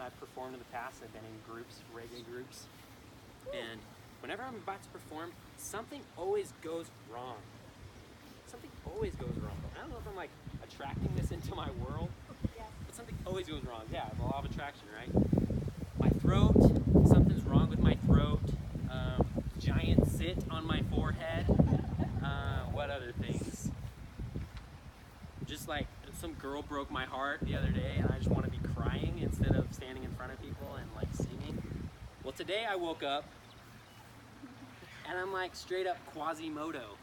I've performed in the past. I've been in groups, reggae groups. And whenever I'm about to perform, something always goes wrong. Something always goes wrong. I don't know if I'm like attracting this into my world, but something always goes wrong. Yeah, the law of attraction, right? My throat, something's wrong with my throat. Giant zit on my forehead. What other things? Just like some girl broke my heart the other day and I just want to be crying instead of standing in front of people and like singing. Well, today I woke up and I'm like straight up Quasimodo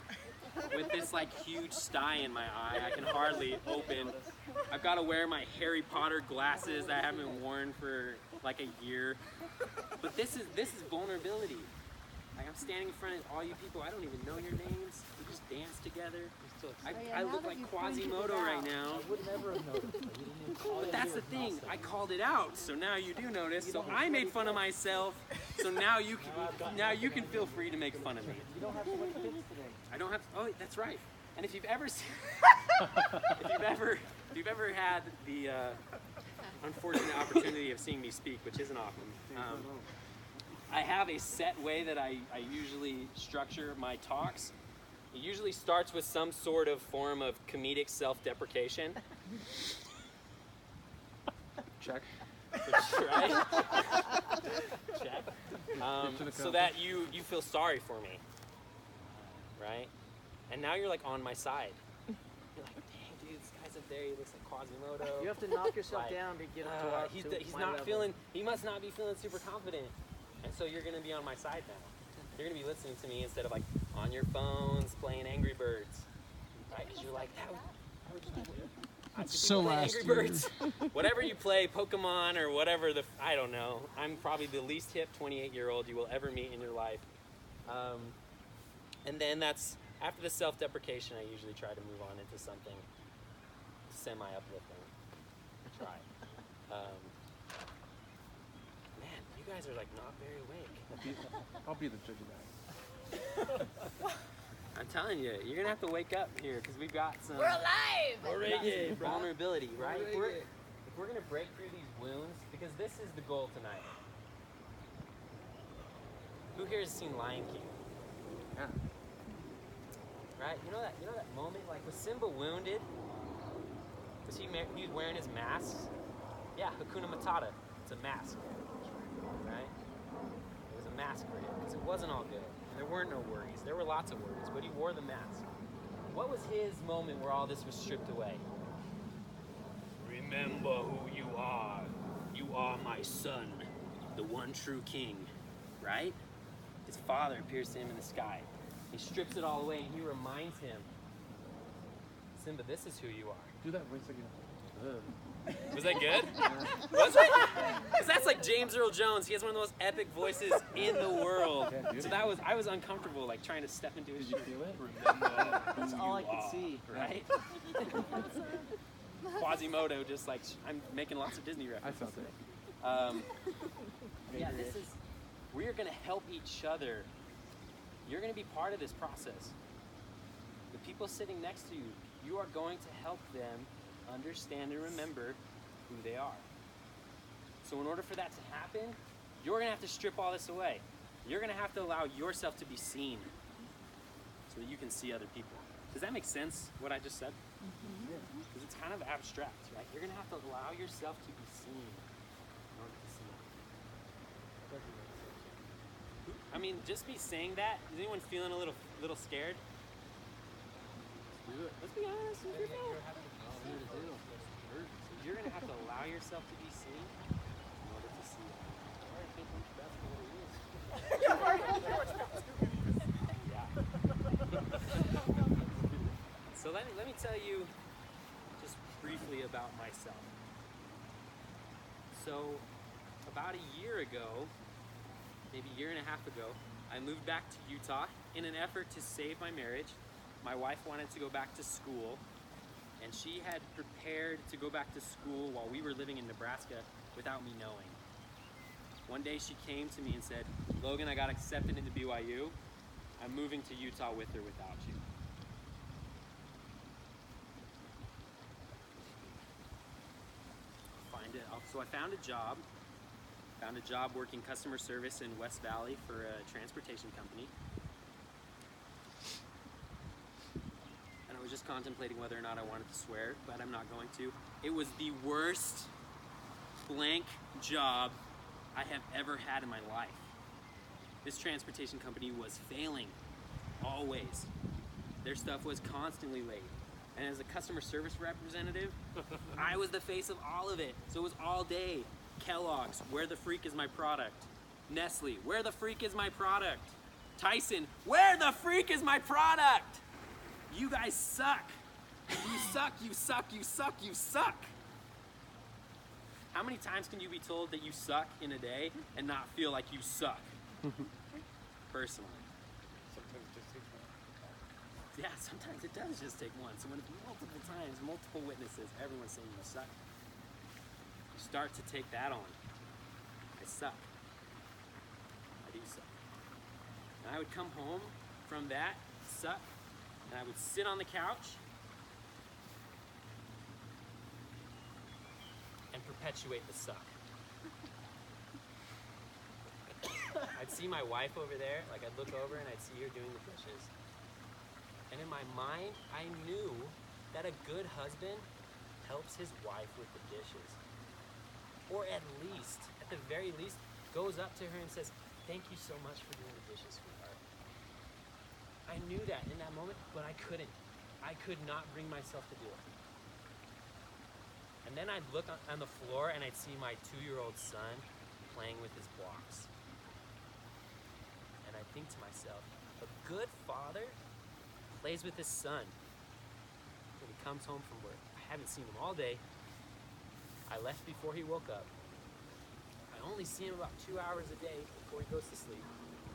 with this like huge sty in my eye. I can hardly open. I've got to wear my Harry Potter glasses that I haven't worn for like a year. But this is vulnerability. Like I'm standing in front of all you people. I don't even know your names. We just dance together. I look like Quasimodo right now. I would never have noticed. But that's the thing. I called it out, so now you do notice. So I made fun of myself. So now you can feel free to make fun of me. You don't have to wear kids today. I don't have. Oh, that's right. And if you've ever had the unfortunate opportunity of seeing me speak, which isn't often, I have a set way that I usually structure my talks. It usually starts with some sort of form of comedic self-deprecation. Check. Right? Check. So that you feel sorry for me, right? And now you're like on my side. You're like, dang, dude, this guy's up there. He looks like Quasimodo. You have to knock yourself like, down to get him to our he's not feeling. He must not be feeling super confident, and so you're gonna be on my side now. You're gonna be listening to me instead of like on your phones playing Angry Birds, right? Because you're like, So last Angry Birds. Whatever you play, Pokemon or whatever I don't know. I'm probably the least hip 28-year-old you will ever meet in your life. And then after the self-deprecation, I usually try to move on into something semi-uplifting. Try. Man, you guys are like not very awake. I'll be the judge of that. I'm telling you, you're gonna have to wake up here because we've got some. We're alive! We've got some vulnerability, right? If we're gonna break through these wounds, because this is the goal tonight. Who here has seen Lion King? Yeah. Right? You know that moment, like was Simba wounded? Was he was wearing his mask? Yeah, Hakuna Matata. It's a mask, right? It was a mask for him because it wasn't all good. And there weren't no worries. There were lots of worries, but he wore the mask. What was his moment where all this was stripped away? Remember who you are. You are my son, the one true king, right? His father appears to him in the sky. He strips it all away and he reminds him, Simba, this is who you are. Do that voice again. Was that good? Was it? Because that's like James Earl Jones. He has one of the most epic voices in the world. So I was uncomfortable, like trying to step into his shoes. Did you feel it? That's all I could see. Right? Quasimodo, just like, I'm making lots of Disney I references. felt it. Yeah, we are going to help each other. You're going to be part of this process. The people sitting next to you, you are going to help them understand and remember who they are. So in order for that to happen, you're going to have to strip all this away. You're going to have to allow yourself to be seen so that you can see other people. Does that make sense, what I just said? Because it's kind of abstract, right? You're going to have to allow yourself to be seen in order to see others. I mean, just me saying that, is anyone feeling a little scared? Let's be honest with yourself. You're going to have to allow yourself to be seen in order to see it. So let me tell you just briefly about myself. So about a year ago, maybe a year and a half ago, I moved back to Utah in an effort to save my marriage. My wife wanted to go back to school, and she had prepared to go back to school while we were living in Nebraska without me knowing. One day she came to me and said, Logan, I got accepted into BYU. I'm moving to Utah with or without you. So I found a job Found a job working customer service in West Valley for a transportation company. And I was just contemplating whether or not I wanted to swear, but I'm not going to. It was the worst blank job I have ever had in my life. This transportation company was failing, always. Their stuff was constantly late. And as a customer service representative, I was the face of all of it. So it was all day. Kellogg's, where the freak is my product? Nestle, where the freak is my product? Tyson, where the freak is my product? You guys suck. You suck, you suck, you suck, you suck. How many times can you be told that you suck in a day and not feel like you suck? Personally. Sometimes it just takes one. Yeah, sometimes it does just take one. So when it's multiple times, multiple witnesses, everyone's saying you suck, you start to take that on. I suck. I do suck. And I would come home from that suck, and I would sit on the couch and perpetuate the suck. I'd see my wife over there, like I'd look over and I'd see her doing the dishes. And in my mind, I knew that a good husband helps his wife with the dishes. Or at the very least, goes up to her and says, "Thank you so much for doing the dishes, sweetheart." I knew that in that moment, but I couldn't. I could not bring myself to do it. And then I'd look on the floor and I'd see my 2-year-old son playing with his blocks. And I think to myself, a good father plays with his son when he comes home from work. I haven't seen him all day. I left before he woke up. I only see him about 2 hours a day before he goes to sleep.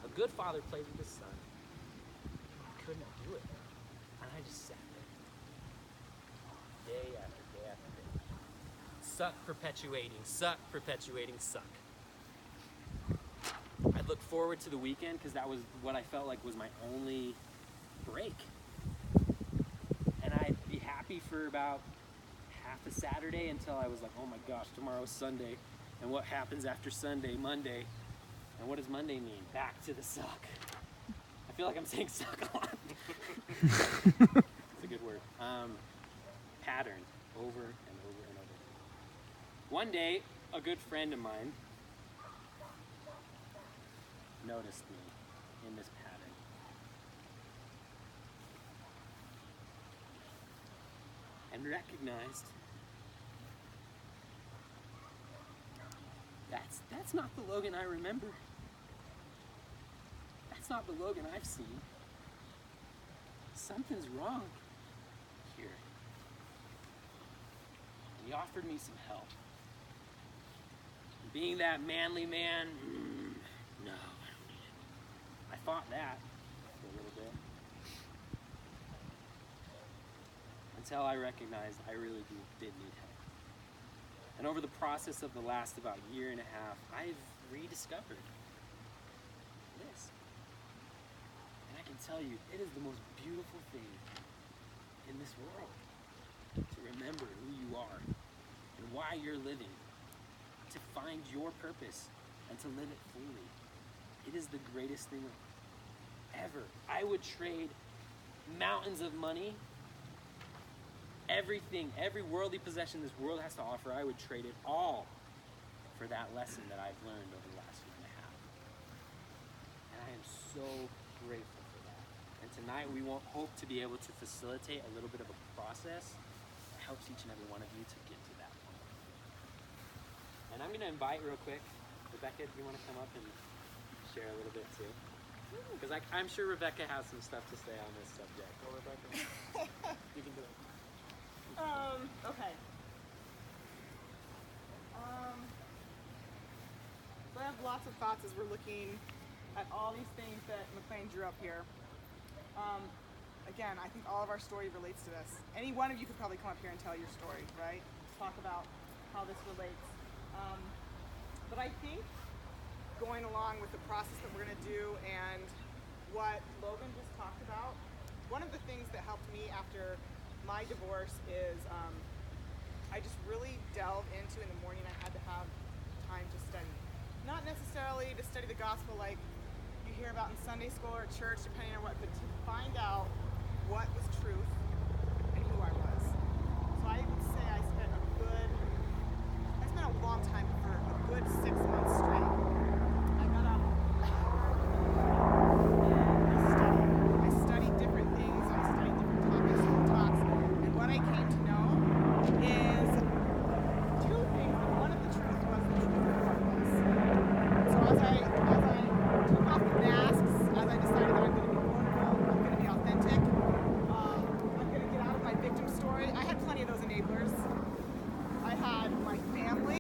A good father plays with his son. I couldn't do it. And I just sat there. Day after day after day. Suck perpetuating, suck perpetuating, suck. I'd look forward to the weekend because that was what I felt like was my only break. And I'd be happy for about half a Saturday until I was like, oh my gosh, tomorrow's Sunday. And what happens after Sunday? Monday. And what does Monday mean? Back to the suck. I feel like I'm saying suck a lot. It's a good word. Pattern over and over and over. One day, a good friend of mine noticed me in this pattern. And recognized that's not the Logan I remember. That's not the Logan I've seen. Something's wrong here. And he offered me some help. Being that manly man, no, I don't need it. I fought that for a little bit. Until I recognized I really did need help. And over the process of the last about year and a half, I've rediscovered this. And I can tell you, it is the most beautiful thing in this world to remember who you are and why you're living, to find your purpose and to live it fully. It is the greatest thing ever. I would trade mountains of money, everything, every worldly possession this world has to offer, I would trade it all for that lesson that I've learned over the last year and a half. And I am so grateful for that. And tonight we hope to be able to facilitate a little bit of a process that helps each and every one of you to get to that point. And I'm going to invite real quick, Rebecca, do you want to come up and share a little bit too? Because I'm sure Rebecca has some stuff to say on this subject. Go, Rebecca. You can do it. Okay. So I have lots of thoughts as we're looking at all these things that McLean drew up here. Again, I think all of our story relates to this. Any one of you could probably come up here and tell your story, right? Talk about how this relates. But I think going along with the process that we're going to do and what Logan just talked about, one of the things that helped me after my divorce is I just really delved into, in the morning I had to have time to study. study the gospel like you hear about in Sunday school or church, depending on what, but to find out what was truth